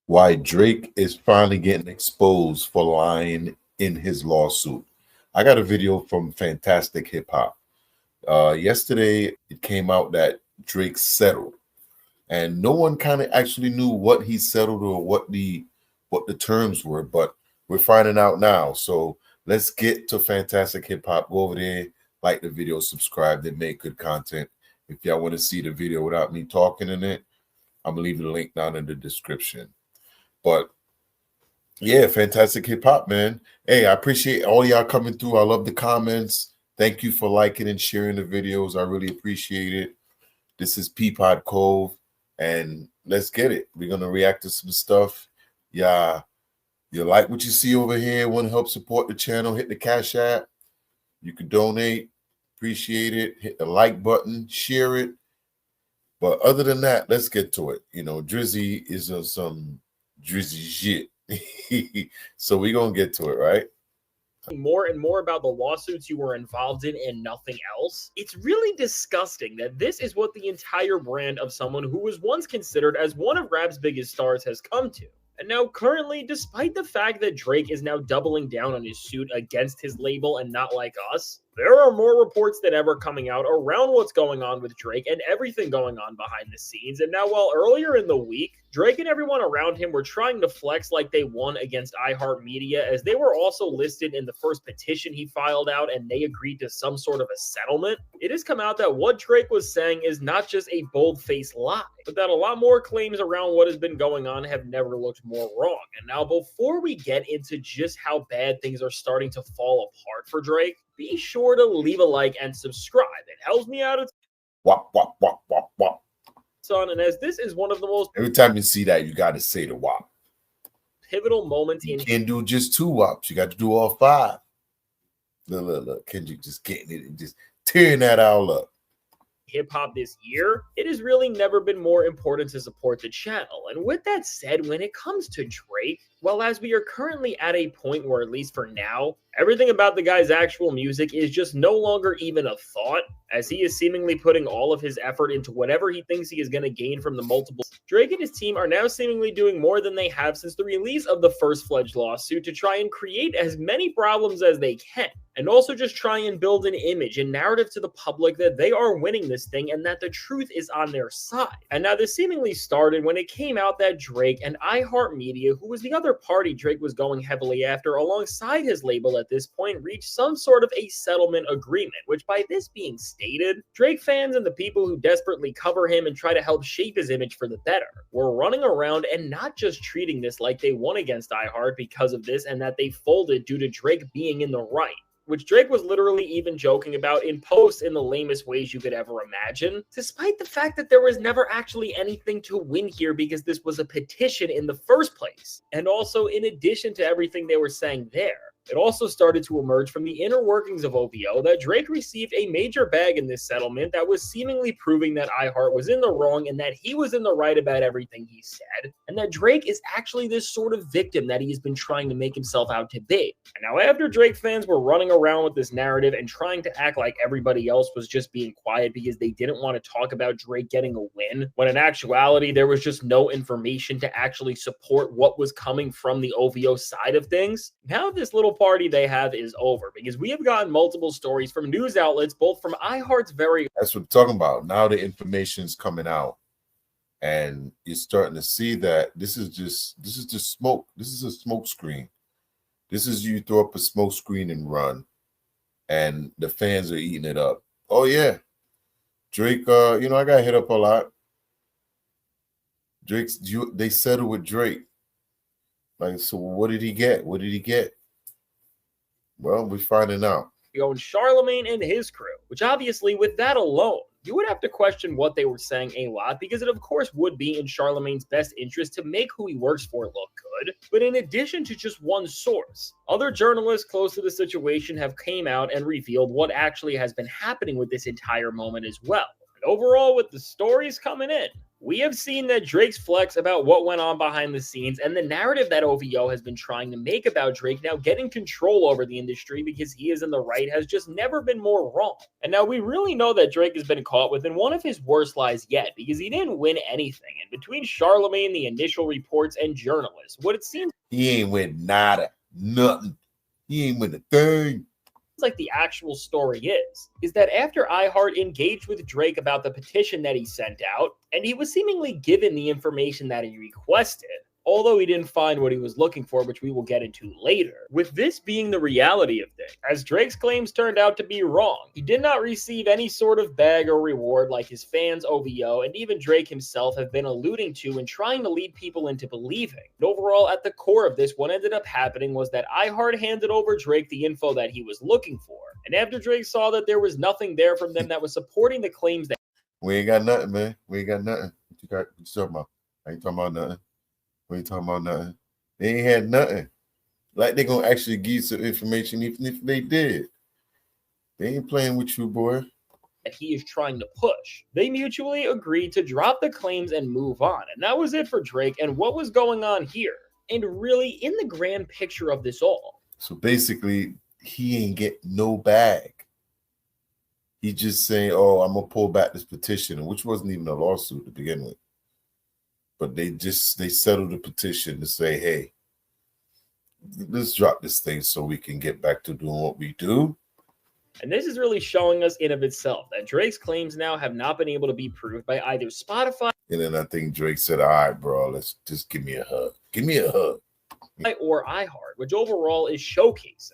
Why Drake is finally getting exposed for lying in his lawsuit. I got a video from Fantastic Hip Hop. Yesterday, it came out that Drake settled, and no one kind of actually knew what he settled or what the terms were, but we're finding out now. So let's get to Fantastic Hip Hop. Go over there, like the video, subscribe. They make good content. If y'all want to see the video without me talking in it, I'm gonna leave the link down in the description. But yeah, Fantastic Hip Hop, man. Hey, I appreciate all y'all coming through. I love the comments. Thank you for liking and sharing the videos. I really appreciate it. This is PeePodCove, and let's get it. We're gonna react to some stuff. Yeah, you like what you see over here? Want to help support the channel? Hit the Cash App. You can donate. Appreciate it. Hit the like button. Share it. But other than that, let's get to it. You know, Drizzy is on some Drizzy shit. So we're gonna get to it, right? More and more about the lawsuits you were involved in and nothing else. It's really disgusting that this is what the entire brand of someone who was once considered as one of rap's biggest stars has come to. And now currently, despite the fact that Drake is now doubling down on his suit against his label and Not Like Us, there are more reports than ever coming out around what's going on with Drake and everything going on behind the scenes. And now, while earlier in the week, Drake and everyone around him were trying to flex like they won against iHeartMedia, as they were also listed in the first petition he filed out and they agreed to some sort of a settlement, it has come out that what Drake was saying is not just a bold-faced lie, but that a lot more claims around what has been going on have never looked more wrong. And now, before we get into just how bad things are starting to fall apart for Drake, be sure to leave a like and subscribe. It helps me out a Wop, wop, wop, wop, wop. ton, and as this is one of the most Every time you see that, you got to say the wop. pivotal moments You in can't do just 2 wops. You got to do all 5. Look. Kendrick just getting it and just tearing that all up. hip-hop this year, it has really never been more important to support the channel. And with that said, when it comes to Drake, well, as we are currently at a point where, at least for now, everything about the guy's actual music is just no longer even a thought, as he is seemingly putting all of his effort into whatever he thinks he is going to gain from the multiple. Drake and his team are now seemingly doing more than they have since the release of the first-fledged lawsuit to try and create as many problems as they can, and also just try and build an image and narrative to the public that they are winning this thing and that the truth is on their side. And now this seemingly started when it came out that Drake and iHeartMedia, who was the other party Drake was going heavily after alongside his label at this point, reached some sort of a settlement agreement, which by this being stated, Drake fans and the people who desperately cover him and try to help shape his image for the better were running around and not just treating this like they won against iHeart because of this and that they folded due to Drake being in the right, which Drake was literally even joking about in posts in the lamest ways you could ever imagine, despite the fact that there was never actually anything to win here because this was a petition in the first place. And also, in addition to everything they were saying there, it also started to emerge from the inner workings of OVO that Drake received a major bag in this settlement that was seemingly proving that iHeart was in the wrong and that he was in the right about everything he said, and that Drake is actually this sort of victim that he's been trying to make himself out to be. And now, after Drake fans were running around with this narrative and trying to act like everybody else was just being quiet because they didn't want to talk about Drake getting a win, when in actuality there was just no information to actually support what was coming from the OVO side of things, now this little party they have is over, because we have gotten multiple stories from news outlets, both from iHeart's very— That's what I'm talking about. Now the information's coming out, and you're starting to see that this is just smoke. This is a smoke screen. This is you throw up a smoke screen and run, and the fans are eating it up. Oh yeah, Drake. I got hit up a lot. They settled with Drake. Like, so what did he get? What did he get? Well, we're finding out. Going Charlemagne and his crew, which obviously with that alone, you would have to question what they were saying a lot, because it of course would be in Charlemagne's best interest to make who he works for look good. But in addition to just one source, other journalists close to the situation have came out and revealed what actually has been happening with this entire moment as well. And overall, with the stories coming in, We have seen that Drake's flex about what went on behind the scenes and the narrative that OVO has been trying to make about Drake now getting control over the industry because he is in the right has just never been more wrong. And now we really know that Drake has been caught within one of his worst lies yet because he didn't win anything. And between Charlemagne, the initial reports, and journalists, what it seems he ain't win nada, nothing. He ain't win a thing. Like the actual story is that after iHeart engaged with Drake about the petition that he sent out, and he was seemingly given the information that he requested, although he didn't find what he was looking for, which we will get into later. With this being the reality of things, as Drake's claims turned out to be wrong, he did not receive any sort of bag or reward like his fans, OVO, and even Drake himself have been alluding to and trying to lead people into believing. And overall, at the core of this, what ended up happening was that iHeart handed over Drake the info that he was looking for. And after Drake saw that there was nothing there from them that was supporting the claims that we ain't got nothing, man. We ain't got nothing. What you talking about? I ain't talking about nothing. We ain't talking about nothing. They ain't had nothing. Like they gonna actually give you some information, even if they did. They ain't playing with you, boy. That he is trying to push. They mutually agreed to drop the claims and move on. And that was it for Drake and what was going on here. And really, in the grand picture of this all. So basically, he ain't get no bag. He just saying, oh, I'm gonna pull back this petition, which wasn't even a lawsuit to begin with. But they settled the petition to say, hey, let's drop this thing so we can get back to doing what we do. And this is really showing us in of itself that Drake's claims now have not been able to be proved by either Spotify. And then I think Drake said, all right, bro, let's just give me a hug. Give me a hug. Or iHeart, which overall is showcasing.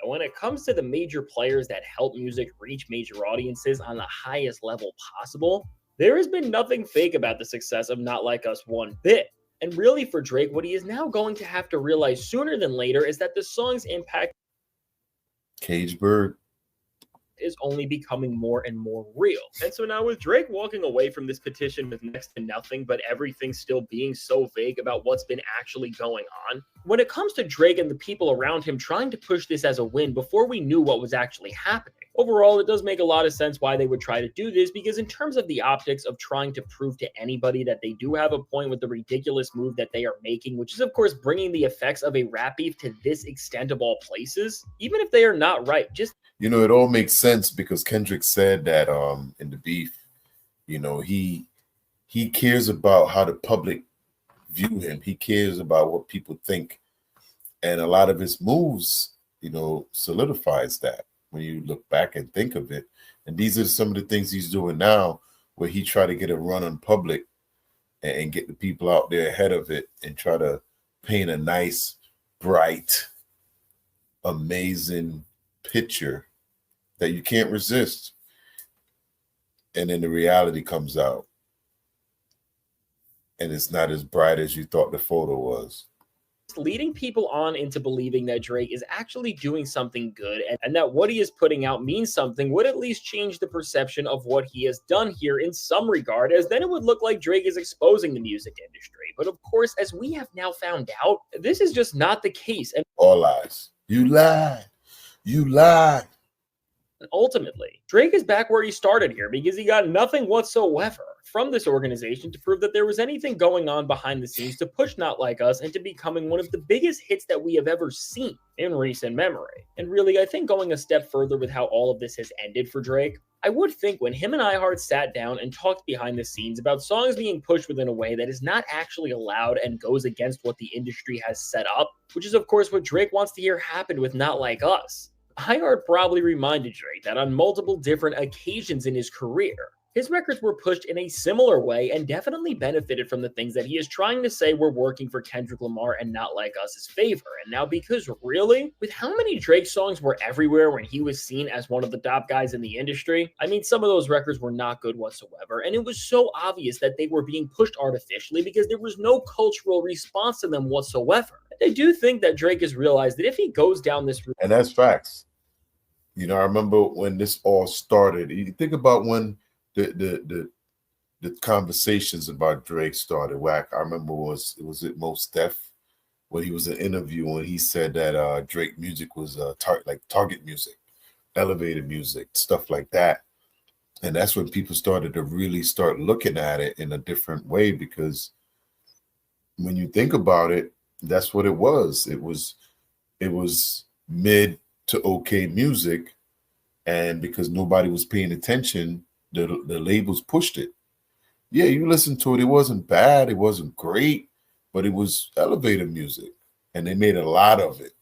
And when it comes to the major players that help music reach major audiences on the highest level possible, there has been nothing fake about the success of Not Like Us one bit. And really for Drake, what he is now going to have to realize sooner than later is that the song's impact Cage Bird is only becoming more and more real. And so now with Drake walking away from this petition with next to nothing, but everything still being so vague about what's been actually going on, when it comes to Drake and the people around him trying to push this as a win before we knew what was actually happening, overall, it does make a lot of sense why they would try to do this, because in terms of the optics of trying to prove to anybody that they do have a point with the ridiculous move that they are making, which is of course bringing the effects of a rap beef to this extent of all places, even if they are not right, just it all makes sense because Kendrick said that in the beef, he cares about how the public view him. He cares about what people think. And a lot of his moves, solidifies that when you look back and think of it. And these are some of the things he's doing now where he try to get a run on public and get the people out there ahead of it and try to paint a nice, bright, amazing picture that you can't resist. And then the reality comes out. And it's not as bright as you thought the photo was. Leading people on into believing that Drake is actually doing something good and that what he is putting out means something would at least change the perception of what he has done here in some regard, as then it would look like Drake is exposing the music industry. But of course, as we have now found out, this is just not the case. And all lies. You lied. You lied. Ultimately, Drake is back where he started here because he got nothing whatsoever from this organization to prove that there was anything going on behind the scenes to push Not Like Us into becoming one of the biggest hits that we have ever seen in recent memory. And really, I think going a step further with how all of this has ended for Drake, I would think when him and iHeart sat down and talked behind the scenes about songs being pushed within a way that is not actually allowed and goes against what the industry has set up, which is of course what Drake wants to hear happened with Not Like Us, iHeart probably reminded Drake that on multiple different occasions in his career, his records were pushed in a similar way and definitely benefited from the things that he is trying to say were working for Kendrick Lamar and Not Like Us's favor. And now because really, with how many Drake songs were everywhere when he was seen as one of the top guys in the industry, I mean, some of those records were not good whatsoever. And it was so obvious that they were being pushed artificially because there was no cultural response to them whatsoever. I do think that Drake has realized that if he goes down this route, and that's facts. I remember when this all started. You think about when the conversations about Drake started. I remember was it Mos Def when he was in an interview and he said that Drake music was like target music, elevated music, stuff like that. And that's when people started to really start looking at it in a different way, because when you think about it, that's what it was. It was mid to okay music, and because nobody was paying attention, the labels pushed it. Yeah, you listen to it, it wasn't bad, it wasn't great, but it was elevator music. And they made a lot of it.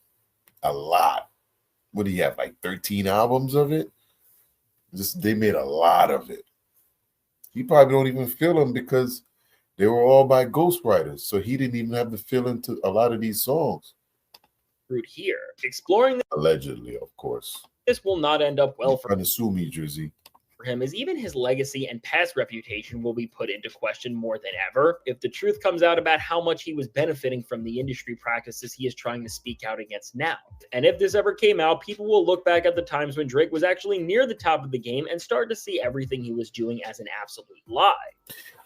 A lot. What do you have, like 13 albums of it? Just they made a lot of it. He probably don't even feel them because they were all by ghostwriters. So he didn't even have the feeling to a lot of these songs. Route here, exploring Allegedly, of course. this will not end up well for Trying to sue me, Drizzy. him, as even his legacy and past reputation will be put into question more than ever if the truth comes out about how much he was benefiting from the industry practices he is trying to speak out against now. And if this ever came out, people will look back at the times when Drake was actually near the top of the game and start to see everything he was doing as an absolute lie.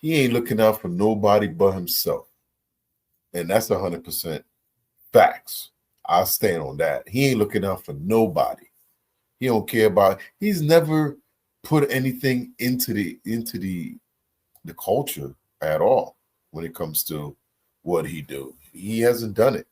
He ain't looking out for nobody but himself. And that's 100% facts. I'll stand on that. He ain't looking out for nobody. He don't care about, he's never put anything into the culture at all when it comes to what he do. He hasn't done it.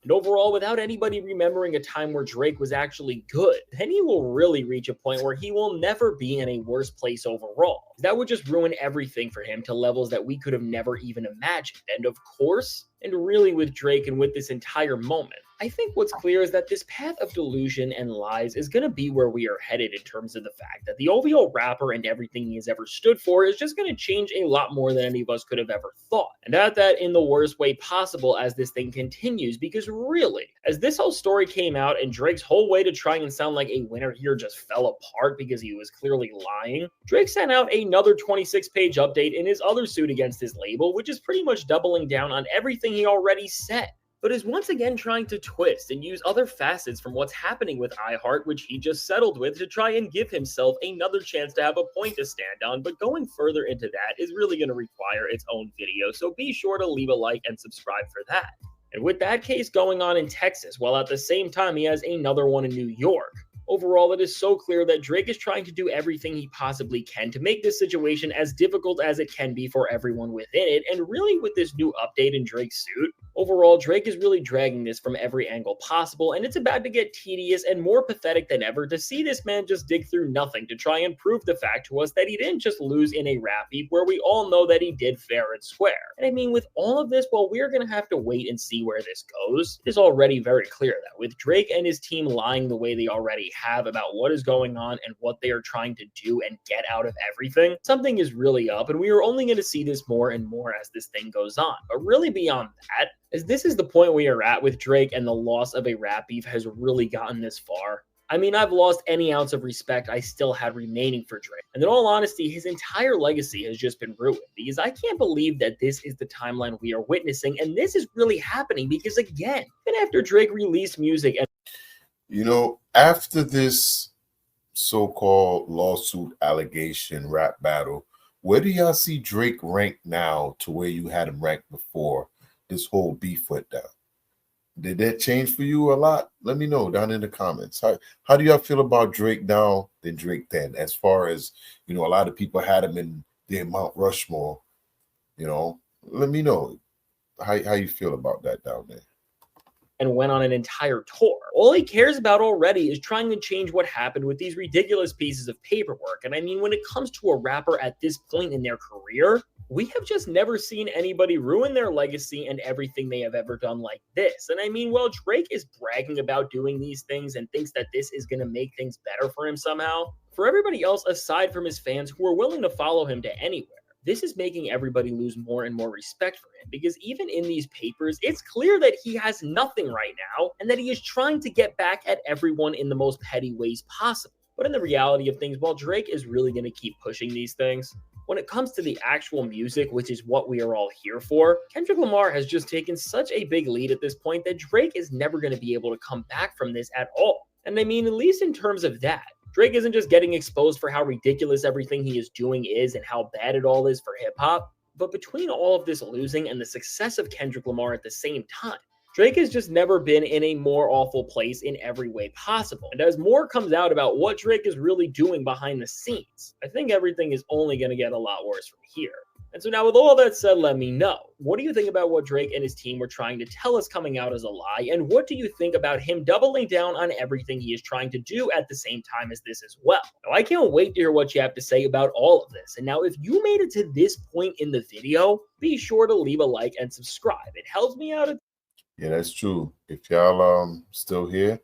And overall, without anybody remembering a time where Drake was actually good, then he will really reach a point where he will never be in a worse place overall. That would just ruin everything for him to levels that we could have never even imagined. And of course, and really with Drake and with this entire moment, I think what's clear is that this path of delusion and lies is going to be where we are headed in terms of the fact that the OVO rapper and everything he has ever stood for is just going to change a lot more than any of us could have ever thought. And at that in the worst way possible as this thing continues, because really, as this whole story came out and Drake's whole way to try and sound like a winner here just fell apart because he was clearly lying, Drake sent out another 26-page update in his other suit against his label, which is pretty much doubling down on everything he already said, but is once again trying to twist and use other facets from what's happening with iHeart, which he just settled with, to try and give himself another chance to have a point to stand on. But going further into that is really going to require its own video, so be sure to leave a like and subscribe for that. And with that case going on in Texas, while at the same time he has another one in New York, overall, it is so clear that Drake is trying to do everything he possibly can to make this situation as difficult as it can be for everyone within it. And really, with this new update in Drake's suit, overall, Drake is really dragging this from every angle possible, and it's about to get tedious and more pathetic than ever to see this man just dig through nothing to try and prove the fact to us that he didn't just lose in a rap beef where we all know that he did fair and square. And I mean, with all of this, well, we're going to have to wait and see where this goes. It is already very clear that with Drake and his team lying the way they already have about what is going on and what they are trying to do and get out of everything, something is really up, and we are only going to see this more and more as this thing goes on. But really beyond that, as this is the point we are at with Drake and the loss of a rap beef has really gotten this far, I mean, I've lost any ounce of respect I still had remaining for Drake. And in all honesty, his entire legacy has just been ruined, because I can't believe that this is the timeline we are witnessing, and this is really happening because, again, even after Drake released music and after this so-called lawsuit allegation rap battle, where do y'all see Drake ranked now to where you had him ranked before this whole beef went down? Did that change for you a lot? Let me know down in the comments. How do y'all feel about Drake now than Drake then? As far as, a lot of people had him in their Mount Rushmore, let me know how you feel about that down there. And went on an entire tour. All he cares about already is trying to change what happened with these ridiculous pieces of paperwork. And I mean, when it comes to a rapper at this point in their career, we have just never seen anybody ruin their legacy and everything they have ever done like this. And I mean, while Drake is bragging about doing these things and thinks that this is going to make things better for him somehow, for everybody else aside from his fans who are willing to follow him to anywhere, this is making everybody lose more and more respect for him, because even in these papers, it's clear that he has nothing right now and that he is trying to get back at everyone in the most petty ways possible. But in the reality of things, while Drake is really going to keep pushing these things, when it comes to the actual music, which is what we are all here for, Kendrick Lamar has just taken such a big lead at this point that Drake is never going to be able to come back from this at all. And I mean, at least in terms of that, Drake isn't just getting exposed for how ridiculous everything he is doing is and how bad it all is for hip-hop, but between all of this losing and the success of Kendrick Lamar at the same time, Drake has just never been in a more awful place in every way possible. And as more comes out about what Drake is really doing behind the scenes, I think everything is only going to get a lot worse from here. And so now, with all that said, let me know. What do you think about what Drake and his team were trying to tell us coming out as a lie? And what do you think about him doubling down on everything he is trying to do at the same time as this as well? Now, I can't wait to hear what you have to say about all of this. And now, if you made it to this point in the video, be sure to leave a like and subscribe. It helps me out a Yeah, that's true. If y'all still here,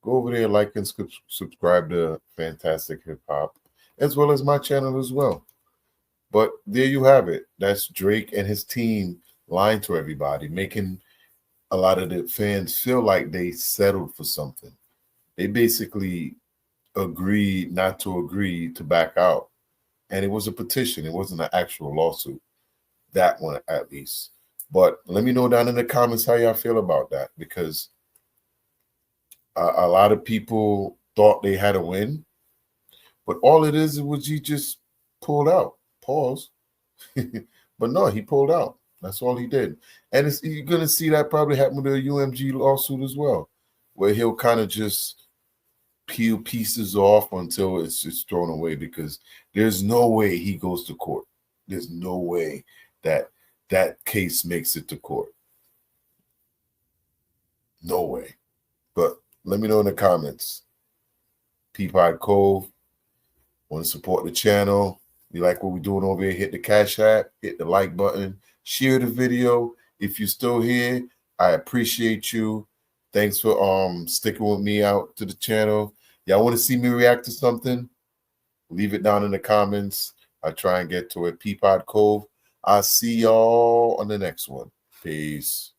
go over there, like and subscribe to Fantastic Hip Hop, as well as my channel as well. But there you have it. That's Drake and his team lying to everybody, making a lot of the fans feel like they settled for something. They basically agreed not to agree to back out. And it was a petition. It wasn't an actual lawsuit. That one, at least. But let me know down in the comments how y'all feel about that, because a lot of people thought they had a win. But all it is was he just pulled out. Pause. But no, he pulled out. That's all he did. And you're going to see that probably happen with the UMG lawsuit as well, where he'll kind of just peel pieces off until it's just thrown away, because there's no way he goes to court. There's no way that that case makes it to court. No way. But let me know in the comments. PeePodCove. Want to support the channel? You like what we're doing over here? Hit the Cash App, hit the like button, share the video. If you're still here, I appreciate you. Thanks for sticking with me out to the channel. Y'all want to see me react to something? Leave it down in the comments. I'll try and get to it. PeePodCove. I'll see y'all on the next one. Peace.